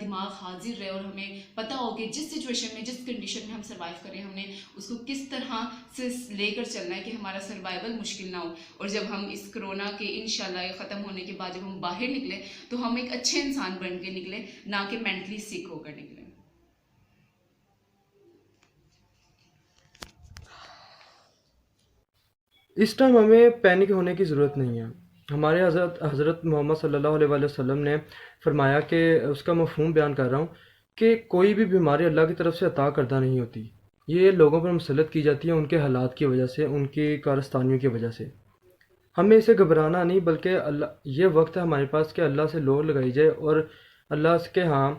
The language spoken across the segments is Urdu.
دماغ حاضر رہے اور ہمیں پتہ ہو کہ جس سچویشن میں جس کنڈیشن میں ہم سروائیو کریں ہم نے اس کو کس طرح سے لے کر چلنا ہے کہ ہمارا سروائیول مشکل نہ ہو. اور جب ہم اس کرونا کے انشاءاللہ یہ ختم ہونے کے بعد جب ہم باہر نکلیں تو ہم ایک اچھے انسان بن کے نکلیں, نہ کہ مینٹلی سیک ہو کر نکلیں. اس ٹائم ہمیں پینک ہونے کی ضرورت نہیں ہے. ہمارے حضرت محمد صلی اللہ علیہ وآلہ وسلم نے فرمایا کہ اس کا مفہوم بیان کر رہا ہوں کہ کوئی بھی بیماری اللہ کی طرف سے عطا کردہ نہیں ہوتی, یہ لوگوں پر مسلط کی جاتی ہے ان کے حالات کی وجہ سے, ان کی کارستانیوں کی وجہ سے. ہمیں اسے گھبرانا نہیں بلکہ یہ وقت ہے ہمارے پاس کہ اللہ سے لوگ لگائی جائے اور اللہ کے ہاں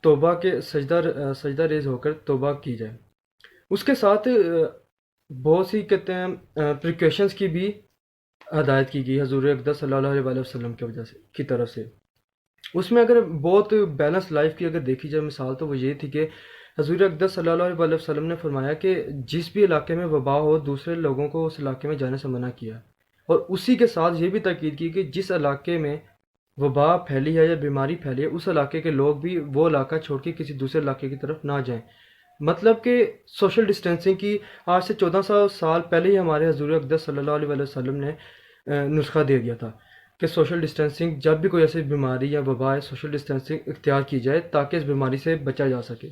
توبہ کے سجدہ ریز ہو کر توبہ کی جائے. اس کے ساتھ بہت سی کہتے ہیں پریکاشنز کی بھی ہدایت کی گئی حضور اقدس صلی اللہ علیہ وآلہ وسلم کی طرف سے. اس میں اگر بہت بیلنس لائف کی اگر دیکھی جائے مثال تو وہ یہ تھی کہ حضور اقدس صلی اللہ علیہ وآلہ وسلم نے فرمایا کہ جس بھی علاقے میں وبا ہو دوسرے لوگوں کو اس علاقے میں جانے سے منع کیا, اور اسی کے ساتھ یہ بھی تاکید کی کہ جس علاقے میں وبا پھیلی ہے یا بیماری پھیلی ہے اس علاقے کے لوگ بھی وہ علاقہ چھوڑ کے کسی دوسرے علاقے کی طرف نہ جائیں. مطلب کہ سوشل ڈسٹینسنگ کی آج سے 1400 سال پہلے ہی ہمارے حضور اقدس صلی اللہ علیہ وآلہ وسلم نے نسخہ دے دیا تھا کہ سوشل ڈسٹینسنگ جب بھی کوئی ایسی بیماری یا وبا ہے سوشل ڈسٹینسنگ اختیار کی جائے تاکہ اس بیماری سے بچا جا سکے.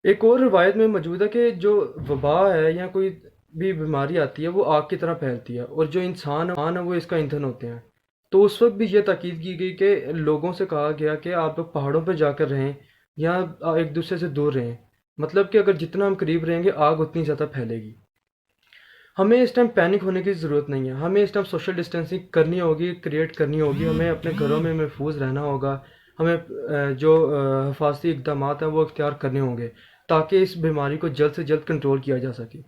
ایک اور روایت میں موجود ہے کہ جو وبا ہے یا کوئی بھی بیماری آتی ہے وہ آگ کی طرح پھیلتی ہے اور جو انسان ہے وہ اس کا ایندھن ہوتے ہیں. تو اس وقت بھی یہ تاکید کی گئی کہ لوگوں سے کہا گیا کہ آپ لوگ پہاڑوں پہ جا کر رہیں یا ایک دوسرے سے دور رہیں. مطلب کہ اگر جتنا ہم قریب رہیں گے آگ اتنی زیادہ پھیلے گی. ہمیں اس ٹائم پینک ہونے کی ضرورت نہیں ہے, ہمیں اس ٹائم سوشل ڈسٹینسنگ کرنی ہوگی, کریٹ کرنی ہوگی, ہمیں اپنے گھروں میں محفوظ رہنا ہوگا, ہمیں جو حفاظتی اقدامات ہیں وہ اختیار کرنے ہوں گے تاکہ اس بیماری کو جلد سے جلد کنٹرول کیا جا سکے.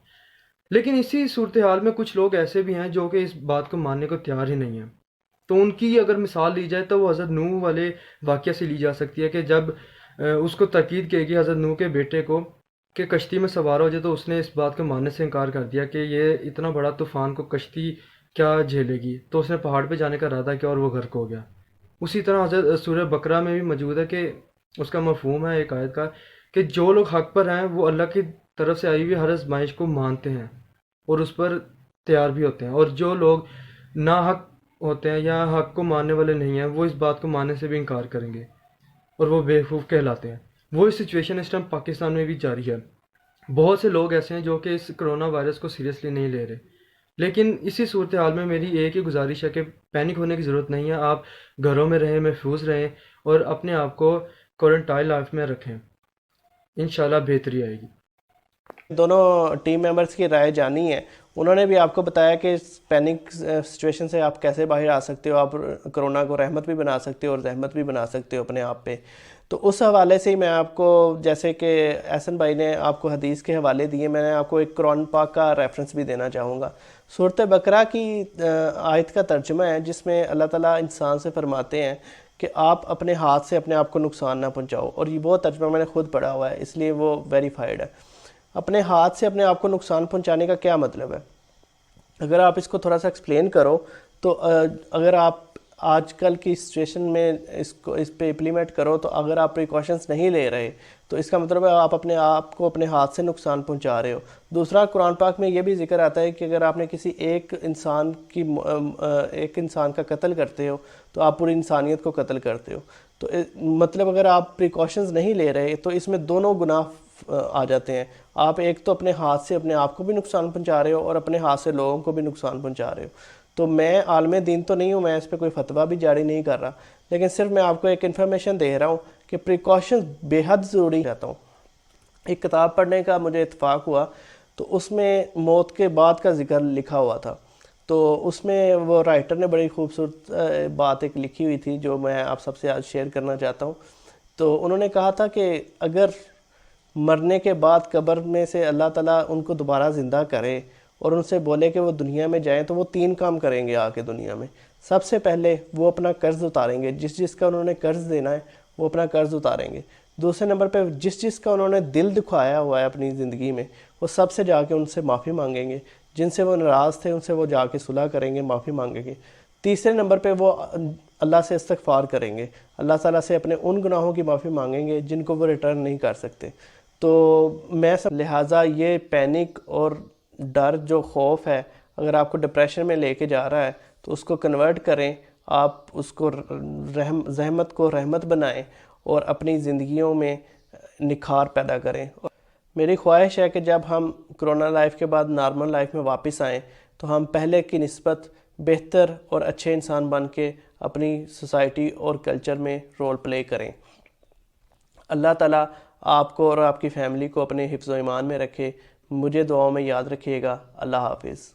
لیکن اسی صورتحال میں کچھ لوگ ایسے بھی ہیں جو کہ اس بات کو ماننے کو تیار ہی نہیں ہیں. تو ان کی اگر مثال لی جائے تو وہ حضرت نوح والے واقعہ سے لی جا سکتی ہے کہ جب اس کو تاکید کی گئی حضرت نوح کے بیٹے کو کہ کشتی میں سوار ہو جائے تو اس نے اس بات کو ماننے سے انکار کر دیا کہ یہ اتنا بڑا طوفان کو کشتی کیا جھیلے گی, تو اس نے پہاڑ پہ جانے کا ارادہ کیا اور وہ غرق ہو گیا. اسی طرح حضرت سورہ بقرہ میں بھی موجود ہے کہ اس کا مفہوم ہے ایک آیت کا کہ جو لوگ حق پر ہیں وہ اللہ کی طرف سے آئی ہوئی ہر آزمائش کو مانتے ہیں اور اس پر تیار بھی ہوتے ہیں, اور جو لوگ ناحق ہوتے ہیں یا حق کو ماننے والے نہیں ہیں وہ اس بات کو ماننے سے بھی انکار کریں گے اور وہ بیوقوف کہلاتے ہیں. وہی سچویشن اس ٹائم پاکستان میں بھی جاری ہے. بہت سے لوگ ایسے ہیں جو کہ اس کرونا وائرس کو سیریسلی نہیں لے رہے. لیکن اسی صورتحال میں میری ایک ہی گزارش ہے کہ پینک ہونے کی ضرورت نہیں ہے. آپ گھروں میں رہیں, محفوظ رہیں اور اپنے آپ کو کوارنٹائن لائف میں رکھیں, انشاءاللہ بہتری آئے گی. دونوں ٹیم ممبرز کی رائے جانی ہے. انہوں نے بھی آپ کو بتایا کہ اس پینک سچویشن سے آپ کیسے باہر آ سکتے ہو, آپ کرونا کو رحمت بھی بنا سکتے ہو اور زحمت بھی بنا سکتے ہو اپنے آپ پہ. تو اس حوالے سے ہی میں آپ کو, جیسے کہ احسن بھائی نے آپ کو حدیث کے حوالے دیے, میں نے آپ کو ایک قرآن پاک کا ریفرنس بھی دینا چاہوں گا. سورۃ بقرہ کی آیت کا ترجمہ ہے جس میں اللہ تعالیٰ انسان سے فرماتے ہیں کہ آپ اپنے ہاتھ سے اپنے آپ کو نقصان نہ پہنچاؤ. اور یہ وہ ترجمہ میں نے خود پڑھا ہوا ہے اس لیے وہ ویریفائڈ ہے. اپنے ہاتھ سے اپنے آپ کو نقصان پہنچانے کا کیا مطلب ہے؟ اگر آپ اس کو تھوڑا سا ایکسپلین کرو تو اگر آپ آج کل کی سچویشن میں اس پہ امپلیمنٹ کرو تو اگر آپ پریکاشنز نہیں لے رہے تو اس کا مطلب ہے آپ اپنے آپ کو اپنے ہاتھ سے نقصان پہنچا رہے ہو. دوسرا, قرآن پاک میں یہ بھی ذکر آتا ہے کہ اگر آپ نے کسی ایک انسان کا قتل کرتے ہو تو آپ پوری انسانیت کو قتل کرتے ہو. تو مطلب اگر آپ پریکاشنز نہیں لے رہے تو اس میں دونوں گناہ آ جاتے ہیں. آپ ایک تو اپنے ہاتھ سے اپنے آپ کو بھی نقصان پہنچا رہے ہو اور اپنے ہاتھ سے لوگوں کو بھی نقصان پہنچا رہے ہو. تو میں عالم دین تو نہیں ہوں, میں اس پہ کوئی فتویٰ بھی جاری نہیں کر رہا, لیکن صرف میں آپ کو ایک انفارمیشن دے رہا ہوں کہ پریکاشنز بے حد ضروری رہتا ہوں. ایک کتاب پڑھنے کا مجھے اتفاق ہوا تو اس میں موت کے بعد کا ذکر لکھا ہوا تھا. تو اس میں وہ رائٹر نے بڑی خوبصورت بات ایک لکھی ہوئی تھی جو میں آپ سب سے آج شیئر کرنا چاہتا ہوں. تو انہوں نے کہا تھا کہ اگر مرنے کے بعد قبر میں سے اللہ تعالیٰ ان کو دوبارہ زندہ کرے اور ان سے بولے کہ وہ دنیا میں جائیں تو وہ 3 کام کریں گے آ کے دنیا میں. سب سے پہلے وہ اپنا قرض اتاریں گے, جس کا انہوں نے قرض دینا ہے وہ اپنا قرض اتاریں گے. دوسرے نمبر پہ جس کا انہوں نے دل دکھایا ہوا ہے اپنی زندگی میں وہ سب سے جا کے ان سے معافی مانگیں گے. جن سے وہ ناراض تھے ان سے وہ جا کے صلح کریں گے, معافی مانگیں گے. تیسرے نمبر پہ وہ اللہ سے استغفار کریں گے، اللہ تعالیٰ سے اپنے ان گناہوں کی معافی مانگیں گے جن کو وہ ریٹرن نہیں کر سکتے۔ تو میں لہٰذا یہ پینک اور ڈر جو خوف ہے، اگر آپ کو ڈپریشن میں لے کے جا رہا ہے تو اس کو کنورٹ کریں، آپ اس کو زحمت کو رحمت بنائیں اور اپنی زندگیوں میں نکھار پیدا کریں۔ میری خواہش ہے کہ جب ہم کرونا لائف کے بعد نارمل لائف میں واپس آئیں تو ہم پہلے کی نسبت بہتر اور اچھے انسان بن کے اپنی سوسائٹی اور کلچر میں رول پلے کریں۔ اللہ تعالیٰ آپ کو اور آپ کی فیملی کو اپنے حفظ و ایمان میں رکھے۔ مجھے دعاؤں میں یاد رکھیے گا۔ اللہ حافظ۔